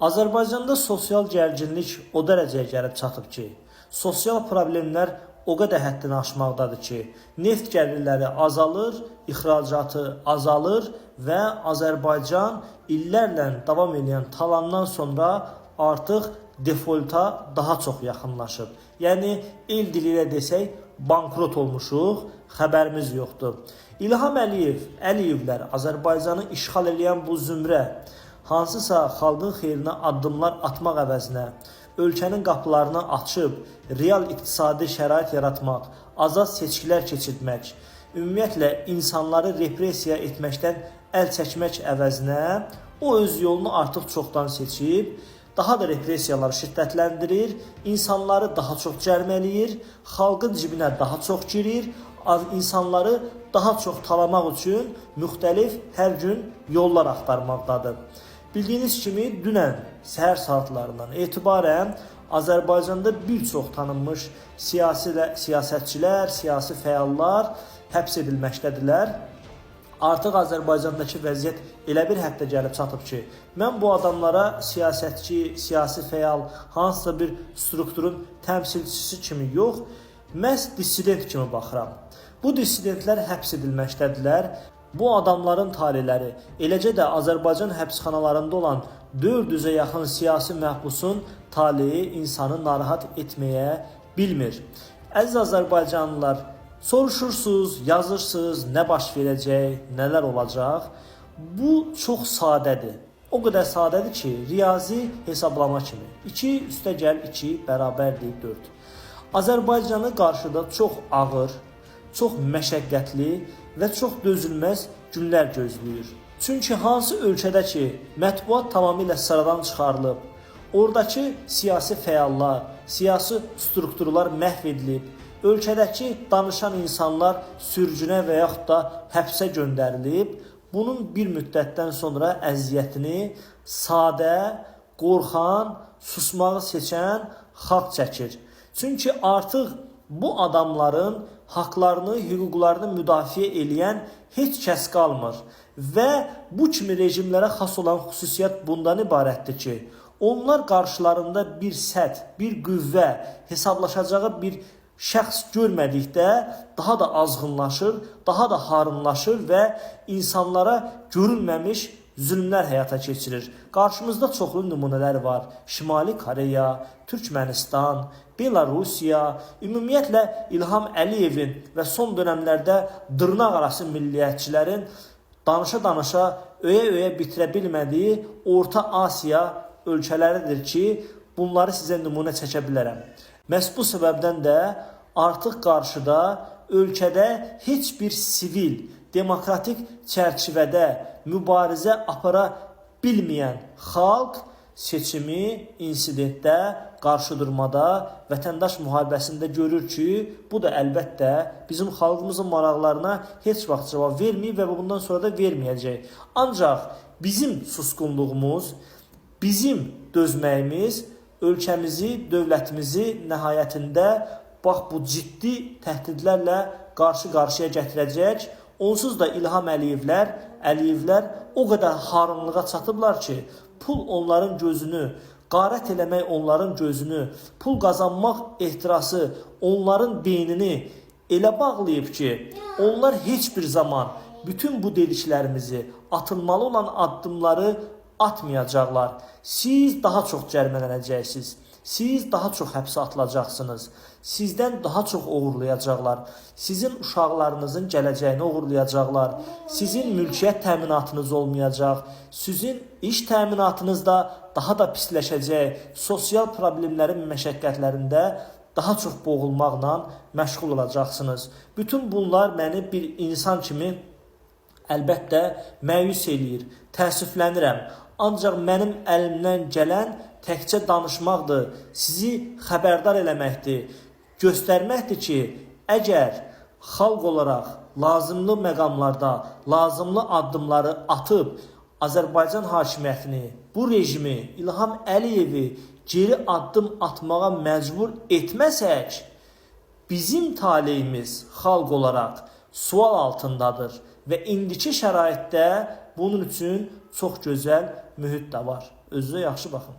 Azərbaycanda sosial gərginlik o dərəcəyə gəlib çatıb ki, sosial problemlər o qədər həddini aşmaqdadır ki, neft gəlirləri azalır, ixracatı azalır və Azərbaycan illərlə davam edən talandan sonra artıq defolta daha çox yaxınlaşıb. Yəni, el dili ilə desək, bankrot olmuşuq, xəbərimiz yoxdur. İlham Əliyevlər Azərbaycanı işğal edən bu zümrə hansısa xalqın xeyrinə addımlar atmaq əvəzinə ölkənin qapılarını açıb, real iqtisadi şərait yaratmaq, azad seçkilər keçirmək, ümumiyyətlə insanları repressiya etməkdən əl çəkmək əvəzinə o öz yolunu artıq çoxdan seçib, daha da repressiyaları şiddətləndirir, insanları daha çox cərmələyir, xalqın cibinə daha çox girir, insanları daha çox talamaq üçün müxtəlif hər gün yollar axtarmaqdadır. Bildiyiniz kimi, dünən səhər saatlarından etibarən Azərbaycanda bir çox tanınmış siyasətçilər, siyasi fəallar həbs edilməkdədirlər. Artıq Azərbaycandakı vəziyyət elə bir həddə gəlib çatıb ki, mən bu adamlara siyasətçi, siyasi fəal, hansısa bir strukturun təmsilçisi kimi yox, məhz dissident kimi baxıram. Bu dissidentlər həbs edilməkdədirlər. Bu adamların talihləri, eləcə də Azərbaycan həbsxanalarında olan 400-ə yaxın siyasi məhbusun talihi insanı narahat etməyə bilmir. Əziz Azərbaycanlılar, soruşursunuz, yazırsınız, nə baş verəcək, nələr olacaq? Bu çox sadədir. O qədər sadədir ki, riyazi hesablama kimi. 2 üstə gəl 2 bərabərdir 4. Azərbaycanı qarşıda çox ağır, çox məşəqqətli və çox dözülməz günlər gözləyir. Çünki hansı ölkədə ki, mətbuat tamamilə sıradan çıxarılıb, oradakı siyasi fəallar, siyasi strukturlar məhv edilib, ölkədəki danışan insanlar sürgünə və yaxud da həbsə göndərilib, bunun bir müddətdən sonra əziyyətini sadə, qorxan, susmağı seçən xalq çəkir. Çünki artıq bu adamların haqlarını, hüquqlarını müdafiə edən heç kəs qalmır. Və bu kimi rejimlərə xas olan xüsusiyyət bundan ibarətdir ki, onlar qarşılarında bir səth, bir qüvvə, hesablaşacağı bir şəxs görmədikdə daha da azğınlaşır, daha da harınlaşır və insanlara görünməmiş zülmlər həyata keçirir. Qarşımızda çoxlu nümunələr var. Şimali Koreya, Türkmənistan, Belarusiya, ümumiyyətlə İlham Əliyevin və son dönəmlərdə dırnaq arası milliyyətçilərin danışa-danışa, öyə-öyə bitirə bilmədiyi Orta Asiya ölkələridir ki, bunları sizə nümunə çəkə bilərəm. Məhz bu səbəbdən də artıq qarşıda ölkədə heç bir sivil, demokratik çərçivədə mübarizə apara bilməyən xalq seçimi, insidentdə, qarşıdurmada, vətəndaş müharibəsində görür ki, bu da əlbəttə bizim xalqımızın maraqlarına heç vaxt cavab verməyib və bundan sonra da verməyəcək. Ancaq bizim susqunluğumuz, bizim dözməyimiz ölkəmizi, dövlətimizi nəhayətində bax bu ciddi təhdidlərlə qarşı-qarşıya gətirəcək. Onsuz da İlham Əliyevlər o qədər harınlığa çatıblar ki, pul onların gözünü, qarət eləmək onların gözünü, pul qazanmaq ehtirası onların beynini elə bağlayıb ki, onlar heç bir zaman bütün bu dediklərimizi, atılmalı olan addımları atmayacaqlar. Siz daha çox cərmələnəcəksiniz. Siz daha çox həbsə atılacaqsınız. Sizdən daha çox oğurlayacaqlar. Sizin uşaqlarınızın gələcəyini oğurlayacaqlar. Sizin mülkiyyət təminatınız olmayacaq. Sizin iş təminatınız da daha da pisləşəcək. Sosial problemlərin məşəqqətlərində daha çox boğulmaqla məşğul olacaqsınız. Bütün bunlar məni bir insan kimi əlbəttə məyus eləyir. Təəssüflənirəm. Ancaq mənim əlimdən gələn təkcə danışmaqdır, sizi xəbərdar eləməkdir, göstərməkdir ki, əgər xalq olaraq lazımlı məqamlarda lazımlı addımları atıb Azərbaycan hakimiyyətini, bu rejimi, İlham Əliyevi geri addım atmağa məcbur etməsək, bizim taleyimiz xalq olaraq sual altındadır və indiki şəraitdə bunun üçün çox gözəl mühit də var. Özünüzə yaxşı baxın.